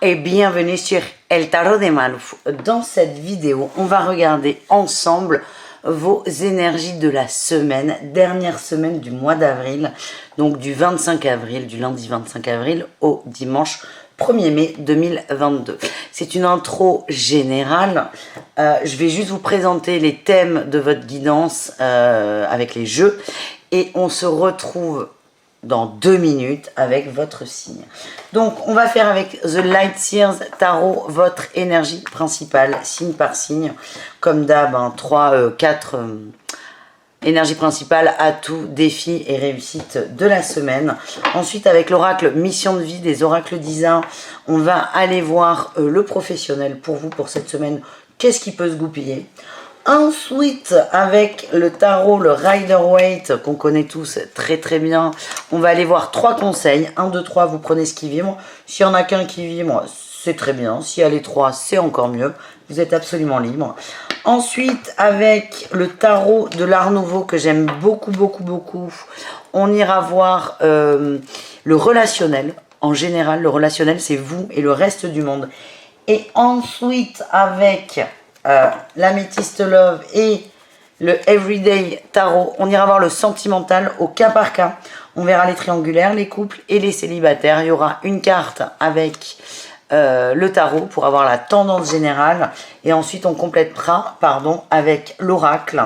et bienvenue sur El Tarot de Malou. Dans cette vidéo, on va regarder ensemble vos énergies de la semaine, dernière semaine du mois d'avril, donc du 25 avril, du lundi 25 avril au dimanche 1er mai 2022. C'est une intro générale. Je vais juste vous présenter les thèmes de votre guidance avec les jeux et on se retrouve dans 2 minutes avec votre signe. Donc on va faire avec The Light Seers Tarot votre énergie principale, signe par signe. Comme d'hab, 4 énergies principales, atouts, défis et réussites de la semaine. Ensuite avec l'oracle mission de vie des oracles d'Isa, on va aller voir le professionnel pour vous pour cette semaine. Qu'est-ce qui peut se goupiller? Ensuite, avec le tarot, le Rider-Waite, qu'on connaît tous très très bien, on va aller voir 3 conseils. 1, 2, 3, vous prenez ce qui vibre. S'il n'y en a qu'un qui vibre, c'est très bien. S'il y a les 3, c'est encore mieux. Vous êtes absolument libre. Ensuite, avec le tarot de l'Art Nouveau, que j'aime beaucoup, beaucoup, beaucoup, on ira voir le relationnel. En général, le relationnel, c'est vous et le reste du monde. Et ensuite, avec l'améthyste love et le everyday tarot, on ira voir le sentimental au cas par cas. On verra les triangulaires, les couples et les célibataires. Il y aura une carte avec le tarot pour avoir la tendance générale et ensuite on complétera avec l'oracle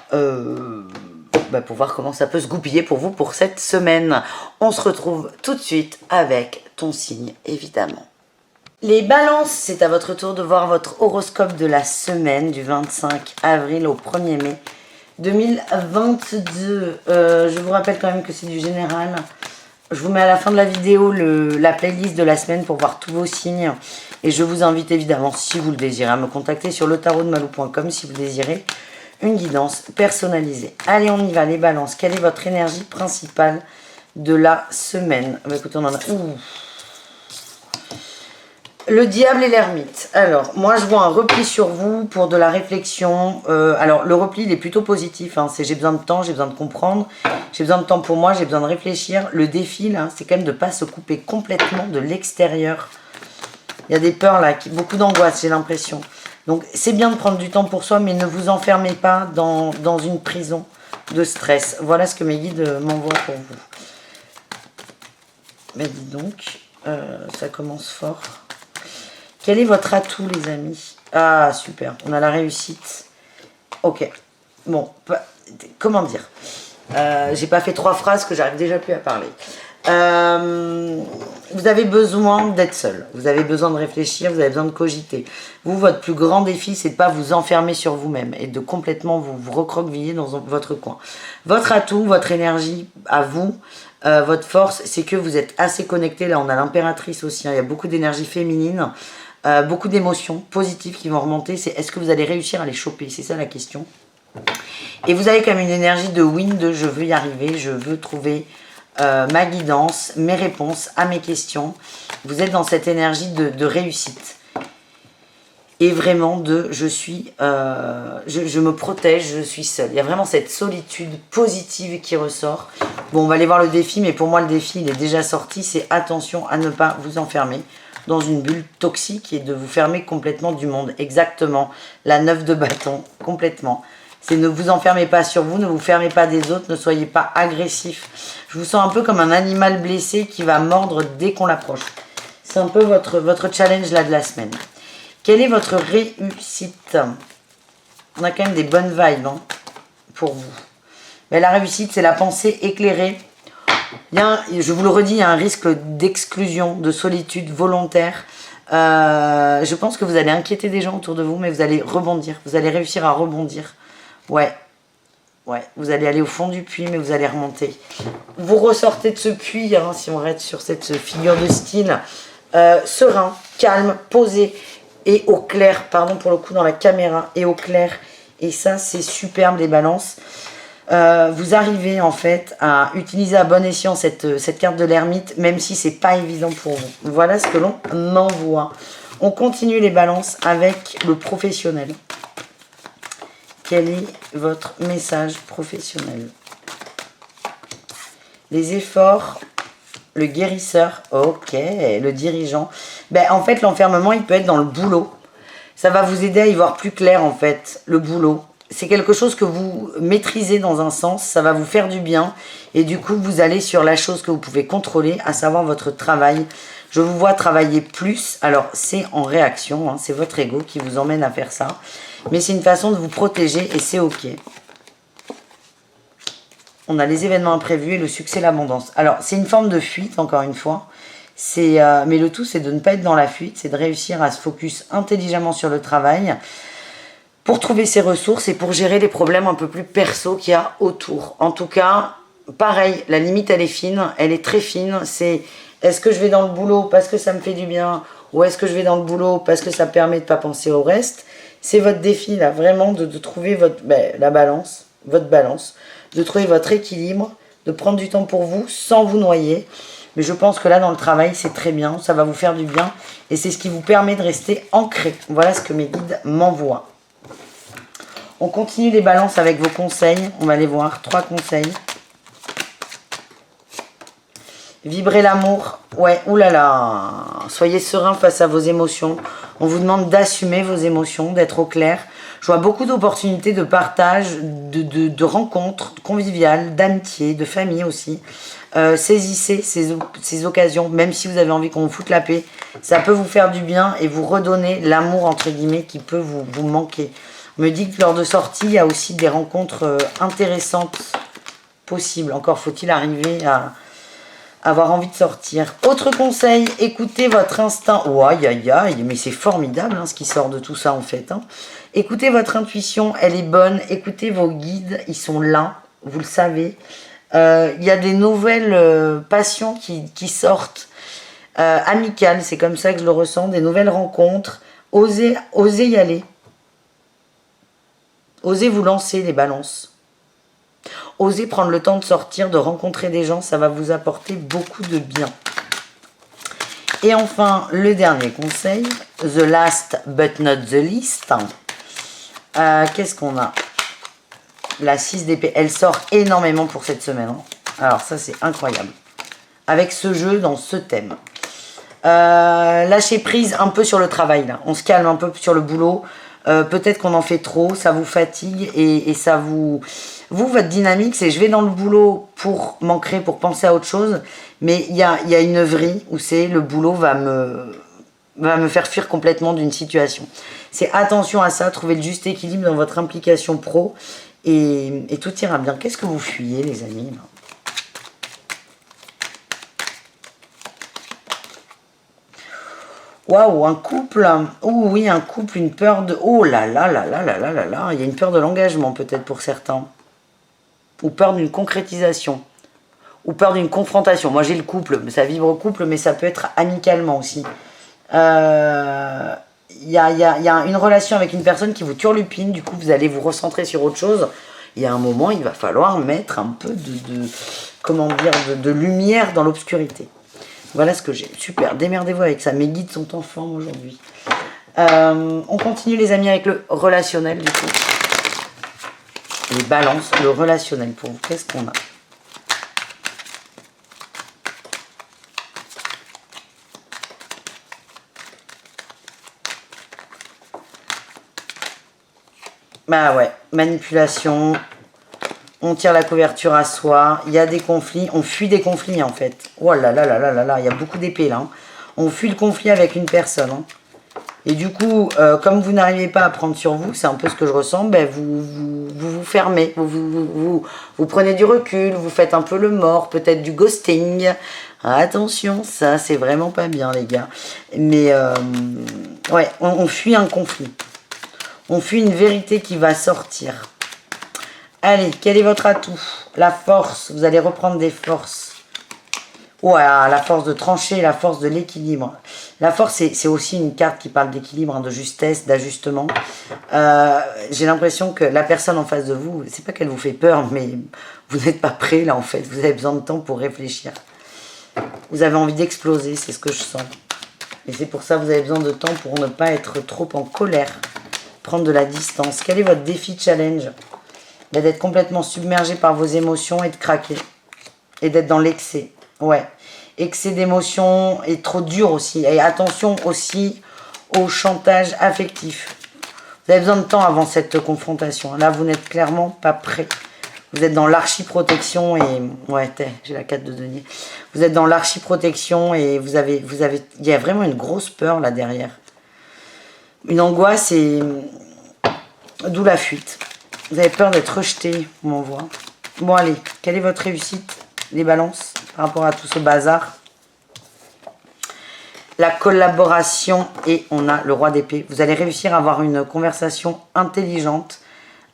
pour voir comment ça peut se goupiller pour vous pour cette semaine. On se retrouve tout de suite avec ton signe évidemment. Les balances, c'est à votre tour de voir votre horoscope de la semaine du 25 avril au 1er mai 2022. Je vous rappelle quand même que c'est du général. Je vous mets à la fin de la vidéo la playlist de la semaine pour voir tous vos signes. Et je vous invite évidemment, si vous le désirez, à me contacter sur letarotdemalou.com si vous désirez une guidance personnalisée. Allez, on y va, les balances. Quelle est votre énergie principale de la semaine? Écoutez, on en a... Le diable et l'ermite. Alors, moi, je vois un repli sur vous pour de la réflexion. Alors, le repli, il est plutôt positif. C'est j'ai besoin de temps, j'ai besoin de comprendre. J'ai besoin de temps pour moi, j'ai besoin de réfléchir. Le défi, là, c'est quand même de ne pas se couper complètement de l'extérieur. Il y a des peurs, là, beaucoup d'angoisse, j'ai l'impression. Donc, c'est bien de prendre du temps pour soi, mais ne vous enfermez pas dans une prison de stress. Voilà ce que mes guides m'envoient pour vous. Mais dis donc, ça commence fort. Quel est votre atout, les amis? Ah, super. On a la réussite. Ok. Bon, comment dire? J'ai pas fait 3 phrases que j'arrive déjà plus à parler. Vous avez besoin d'être seul. Vous avez besoin de réfléchir. Vous avez besoin de cogiter. Vous, votre plus grand défi, c'est de pas vous enfermer sur vous-même et de complètement vous recroqueviller dans votre coin. Votre atout, votre énergie à vous, votre force, c'est que vous êtes assez connecté. Là, on a l'impératrice aussi. Il y a beaucoup d'énergie féminine. Beaucoup d'émotions positives qui vont remonter. C'est est-ce que vous allez réussir à les choper? C'est ça la question. Et vous avez quand même une énergie de win, de je veux y arriver, je veux trouver ma guidance, mes réponses à mes questions. Vous êtes dans cette énergie de réussite. Et vraiment de je me protège, je suis seule. Il y a vraiment cette solitude positive qui ressort. Bon, on va aller voir le défi, mais pour moi le défi il est déjà sorti. C'est attention à ne pas vous enfermer dans une bulle toxique et de vous fermer complètement du monde. Exactement, la 9 de bâton, complètement. C'est ne vous enfermez pas sur vous, ne vous fermez pas des autres, ne soyez pas agressif. Je vous sens un peu comme un animal blessé qui va mordre dès qu'on l'approche. C'est un peu votre challenge là de la semaine. Quelle est votre réussite? On a quand même des bonnes vibes pour vous. Mais la réussite, c'est la pensée éclairée. Je vous le redis, il y a un risque d'exclusion, de solitude volontaire. Je pense que vous allez inquiéter des gens autour de vous, mais vous allez rebondir. Vous allez réussir à rebondir. Ouais, vous allez aller au fond du puits, mais vous allez remonter. Vous ressortez de ce puits, si on reste sur cette figure de style, serein, calme, posé et au clair. Pardon pour le coup dans la caméra, et au clair. Et ça, c'est superbe, les balances. Vous arrivez en fait à utiliser à bon escient cette carte de l'ermite, même si c'est pas évident pour vous. Voilà ce que l'on envoie. On continue les balances avec le professionnel. Quel est votre message professionnel? Les efforts Le guérisseur, ok. Le dirigeant. Ben, en fait, l'enfermement, il peut être dans le boulot. Ça va vous aider à y voir plus clair, en fait, le boulot. C'est quelque chose que vous maîtrisez dans un sens, ça va vous faire du bien. Et du coup, vous allez sur la chose que vous pouvez contrôler, à savoir votre travail. Je vous vois travailler plus. Alors, c'est en réaction, hein, c'est votre ego qui vous emmène à faire ça. Mais c'est une façon de vous protéger et c'est ok. On a les événements imprévus et le succès, l'abondance. Alors, c'est une forme de fuite, encore une fois. Mais le tout, c'est de ne pas être dans la fuite, c'est de réussir à se focus intelligemment sur le travail pour trouver ses ressources et pour gérer les problèmes un peu plus perso qu'il y a autour. En tout cas, pareil, la limite, elle est fine, elle est très fine. C'est, est-ce que je vais dans le boulot parce que ça me fait du bien ou est-ce que je vais dans le boulot parce que ça me permet de ne pas penser au reste? C'est votre défi, là, vraiment, de trouver la balance, votre balance, de trouver votre équilibre, de prendre du temps pour vous sans vous noyer. Mais je pense que là, dans le travail, c'est très bien, ça va vous faire du bien. Et c'est ce qui vous permet de rester ancré. Voilà ce que mes guides m'envoient. On continue les balances avec vos conseils. On va les voir. 3 conseils. Vibrez l'amour. Ouais, oulala. Soyez serein face à vos émotions. On vous demande d'assumer vos émotions, d'être au clair. Je vois beaucoup d'opportunités de partage, de rencontres conviviales, d'amitié, de famille aussi. Saisissez ces occasions, même si vous avez envie qu'on vous foute la paix. Ça peut vous faire du bien et vous redonner l'amour, entre guillemets, qui peut vous manquer. On me dit que lors de sortie, il y a aussi des rencontres intéressantes possibles. Encore faut-il arriver à avoir envie de sortir. Autre conseil, écoutez votre instinct. Oh, aïe, aïe, aïe, mais c'est formidable hein, ce qui sort de tout ça en fait. Hein. Écoutez votre intuition, elle est bonne. Écoutez vos guides, ils sont là, vous le savez. Il y a des nouvelles passions qui sortent, amicales, c'est comme ça que je le ressens, des nouvelles rencontres. Osez y aller. Osez vous lancer les balances. Osez prendre le temps de sortir, de rencontrer des gens, ça va vous apporter beaucoup de bien. Et enfin, le dernier conseil, the last but not the least. Qu'est-ce qu'on a? La 6 d'épée, elle sort énormément pour cette semaine. Hein. Alors ça, c'est incroyable. Avec ce jeu, dans ce thème. Lâchez prise un peu sur le travail, là. On se calme un peu sur le boulot. Peut-être qu'on en fait trop, ça vous fatigue et ça vous... Vous, votre dynamique, c'est je vais dans le boulot pour m'ancrer, pour penser à autre chose, mais il y a une vrille où c'est le boulot va me faire fuir complètement d'une situation. C'est attention à ça, trouver le juste équilibre dans votre implication pro et tout ira bien. Qu'est-ce que vous fuyez, les amis là? Waouh, un couple. Oh oui, un couple, une peur de... Oh là là là là là là là là. Il y a une peur de l'engagement peut-être pour certains. Ou peur d'une concrétisation. Ou peur d'une confrontation. Moi j'ai le couple, ça vibre couple, mais ça peut être amicalement aussi. Il y a une relation avec une personne qui vous turlupine, du coup vous allez vous recentrer sur autre chose. Il y a un moment, il va falloir mettre un peu de lumière dans l'obscurité. Voilà ce que j'ai. Super, démerdez-vous avec ça. Mes guides sont en forme aujourd'hui. On continue les amis avec le relationnel du coup. Les balances, le relationnel pour vous. Qu'est-ce qu'on a? Bah ouais, manipulation. On tire la couverture à soi. Il y a des conflits. On fuit des conflits en fait. Oh là là là là là là. Il y a beaucoup d'épées là. Hein. On fuit le conflit avec une personne. Hein. Et du coup, comme vous n'arrivez pas à prendre sur vous, c'est un peu ce que je ressens, ben vous fermez, vous prenez du recul, vous faites un peu le mort, peut-être du ghosting. Attention, ça c'est vraiment pas bien les gars. Mais ouais, on fuit un conflit. On fuit une vérité qui va sortir. Allez, quel est votre atout? La force, vous allez reprendre des forces. Voilà, la force de trancher, la force de l'équilibre. La force, c'est aussi une carte qui parle d'équilibre, hein, de justesse, d'ajustement. J'ai l'impression que la personne en face de vous, c'est pas qu'elle vous fait peur, mais vous n'êtes pas prêt là en fait. Vous avez besoin de temps pour réfléchir. Vous avez envie d'exploser, c'est ce que je sens. Et c'est pour ça que vous avez besoin de temps pour ne pas être trop en colère. Prendre de la distance. Quel est votre défi challenge? D'être complètement submergé par vos émotions et de craquer. Et d'être dans l'excès. Ouais. excès d'émotion et trop dur aussi. Et attention aussi au chantage affectif. Vous avez besoin de temps avant cette confrontation. Là, vous n'êtes clairement pas prêt. Vous êtes dans l'archi-protection et... Ouais, j'ai la 4 de denier. Vous êtes dans l'archi-protection et il y a vraiment une grosse peur là derrière. Une angoisse et... D'où la fuite. Vous avez peur d'être rejeté, on m'envoie. Bon, allez, quelle est votre réussite, les balances, par rapport à tout ce bazar? La collaboration et on a le roi d'épée. Vous allez réussir à avoir une conversation intelligente,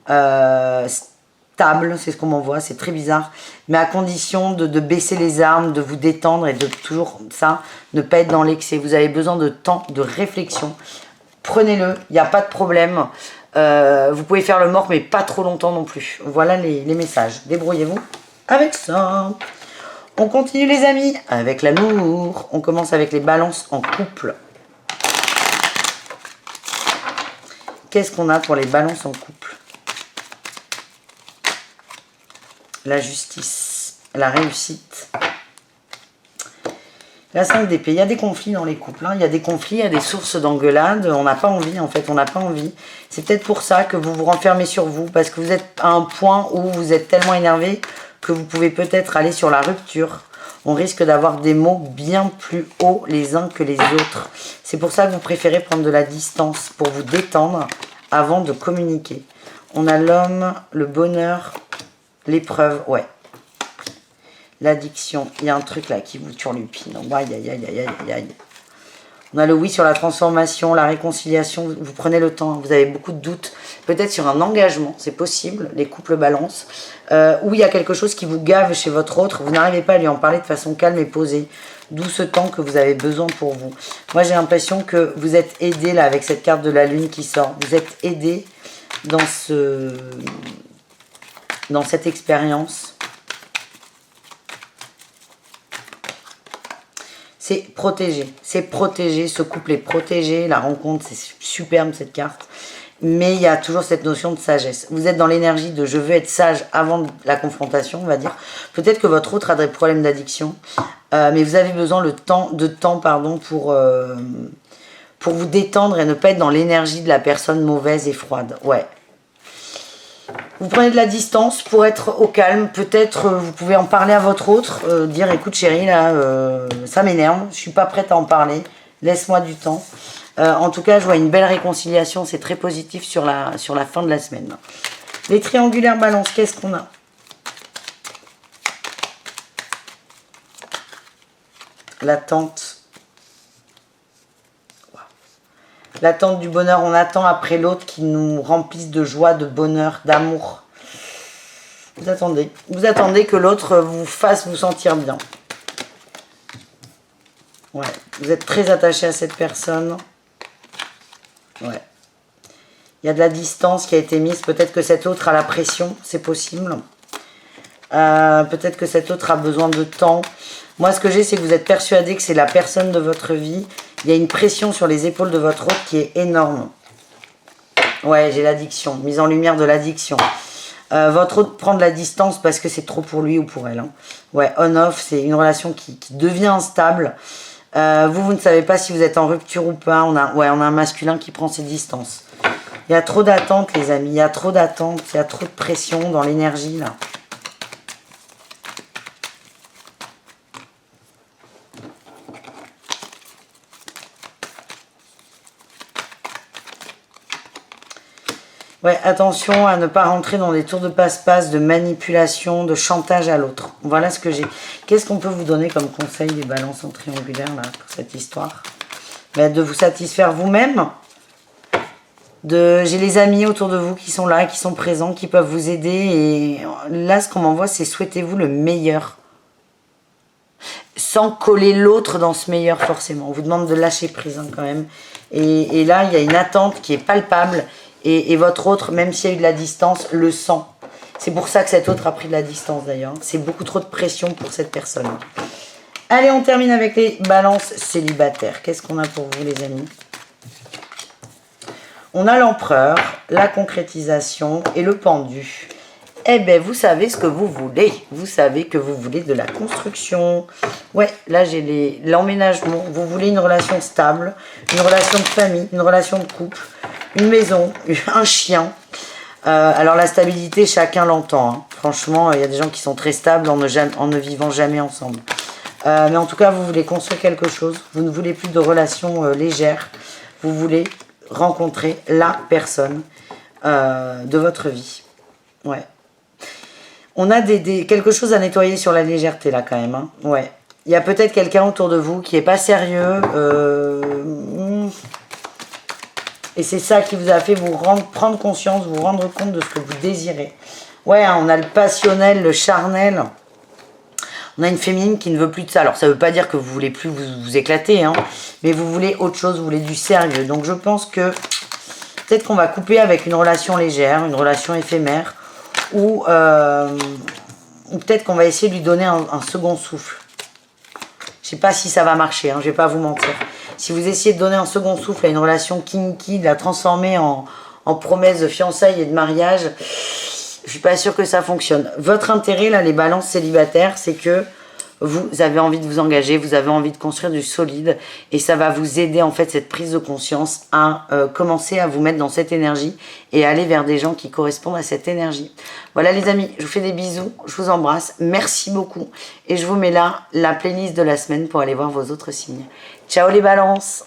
stable, c'est ce qu'on m'envoie, c'est très bizarre, mais à condition de baisser les armes, de vous détendre et de toujours ça, ne pas être dans l'excès. Vous avez besoin de temps, de réflexion. Prenez-le, il n'y a pas de problème. Vous pouvez faire le mort, mais pas trop longtemps non plus. Voilà les messages. Débrouillez-vous avec ça. On continue les amis avec l'amour. On commence avec les balances en couple. Qu'est-ce qu'on a pour les balances en couple? La justice, la réussite. La 5 d'épée, il y a des conflits dans les couples, hein. Il y a des conflits, il y a des sources d'engueulade, on n'a pas envie en fait, on n'a pas envie. C'est peut-être pour ça que vous vous renfermez sur vous, parce que vous êtes à un point où vous êtes tellement énervé que vous pouvez peut-être aller sur la rupture. On risque d'avoir des mots bien plus hauts les uns que les autres. C'est pour ça que vous préférez prendre de la distance pour vous détendre avant de communiquer. On a l'homme, le bonheur, l'épreuve, ouais. L'addiction, il y a un truc là qui vous turlupine. Aïe, aïe, aïe, aïe, aïe, aïe. On a le oui sur la transformation, la réconciliation. Vous prenez le temps, vous avez beaucoup de doutes. Peut-être sur un engagement, c'est possible, les couples balance. Ou il y a quelque chose qui vous gave chez votre autre. Vous n'arrivez pas à lui en parler de façon calme et posée. D'où ce temps que vous avez besoin pour vous. Moi, j'ai l'impression que vous êtes aidé là avec cette carte de la lune qui sort. Vous êtes aidé dans cette expérience. C'est protégé, ce couple est protégé, la rencontre, c'est superbe cette carte. Mais il y a toujours cette notion de sagesse. Vous êtes dans l'énergie de je veux être sage avant la confrontation, on va dire. Peut-être que votre autre a des problèmes d'addiction, mais vous avez besoin de temps pour vous détendre et ne pas être dans l'énergie de la personne mauvaise et froide. Ouais. Vous prenez de la distance pour être au calme. Peut-être vous pouvez en parler à votre autre. Dire écoute chérie, là, ça m'énerve. Je suis pas prête à en parler. Laisse-moi du temps. En tout cas, je vois une belle réconciliation. C'est très positif sur la fin de la semaine. Les triangulaires balance, qu'est-ce qu'on a? L'attente. L'attente du bonheur, on attend après l'autre qui nous remplisse de joie, de bonheur, d'amour. Vous attendez que l'autre vous fasse vous sentir bien. Ouais, vous êtes très attaché à cette personne. Ouais. Il y a de la distance qui a été mise. Peut-être que cet autre a la pression, c'est possible. Peut-être que cet autre a besoin de temps. Moi, ce que j'ai, c'est que vous êtes persuadé que c'est la personne de votre vie. Il y a une pression sur les épaules de votre autre qui est énorme. Ouais, j'ai l'addiction. Mise en lumière de l'addiction. Votre autre prend de la distance parce que c'est trop pour lui ou pour elle. Hein. Ouais, on-off, c'est une relation qui devient instable. Vous ne savez pas si vous êtes en rupture ou pas. On a un masculin qui prend ses distances. Il y a trop d'attentes, les amis. Il y a trop d'attentes. Il y a trop de pression dans l'énergie, là. Ouais, attention à ne pas rentrer dans des tours de passe-passe, de manipulation, de chantage à l'autre. Voilà ce que j'ai. Qu'est-ce qu'on peut vous donner comme conseil des balances en triangulaire là, pour cette histoire? De vous satisfaire vous-même. J'ai les amis autour de vous qui sont là, qui sont présents, qui peuvent vous aider. Et là, ce qu'on m'envoie, c'est souhaitez-vous le meilleur. Sans coller l'autre dans ce meilleur forcément. On vous demande de lâcher prise hein, quand même. Et là, il y a une attente qui est palpable. Et votre autre, même s'il y a eu de la distance, le sent. C'est pour ça que cet autre a pris de la distance d'ailleurs. C'est beaucoup trop de pression pour cette personne. Allez, on termine avec les balances célibataires. Qu'est-ce qu'on a pour vous les amis? On a l'empereur, la concrétisation et le pendu. eh ben, vous savez ce que vous voulez. Vous savez que vous voulez de la construction. Ouais, là, j'ai l'emménagement. Vous voulez une relation stable, une relation de famille, une relation de couple, une maison, un chien. Alors, la stabilité, chacun l'entend. Hein. Franchement, il y a des gens qui sont très stables en ne vivant jamais ensemble. Mais en tout cas, vous voulez construire quelque chose. Vous ne voulez plus de relations légères. Vous voulez rencontrer la personne de votre vie. Ouais. On a quelque chose à nettoyer sur la légèreté là quand même. Hein. Ouais. Il y a peut-être quelqu'un autour de vous qui n'est pas sérieux. Et c'est ça qui vous a fait prendre conscience, vous rendre compte de ce que vous désirez. Ouais, hein, on a le passionnel, le charnel. On a une féminine qui ne veut plus de ça. Alors, ça ne veut pas dire que vous voulez plus vous éclater, hein, mais vous voulez autre chose, vous voulez du sérieux. Donc, je pense que peut-être qu'on va couper avec une relation légère, une relation éphémère, ou peut-être qu'on va essayer de lui donner un second souffle. Je ne sais pas si ça va marcher, hein, je ne vais pas vous mentir. Si vous essayez de donner un second souffle à une relation kinky, de la transformer en promesse de fiançailles et de mariage, je ne suis pas sûre que ça fonctionne. Votre intérêt, là, les balances célibataires, c'est que vous avez envie de vous engager, vous avez envie de construire du solide et ça va vous aider, en fait, cette prise de conscience à commencer à vous mettre dans cette énergie et aller vers des gens qui correspondent à cette énergie. Voilà, les amis, je vous fais des bisous, je vous embrasse, merci beaucoup et je vous mets là la playlist de la semaine pour aller voir vos autres signes. Ciao les balances!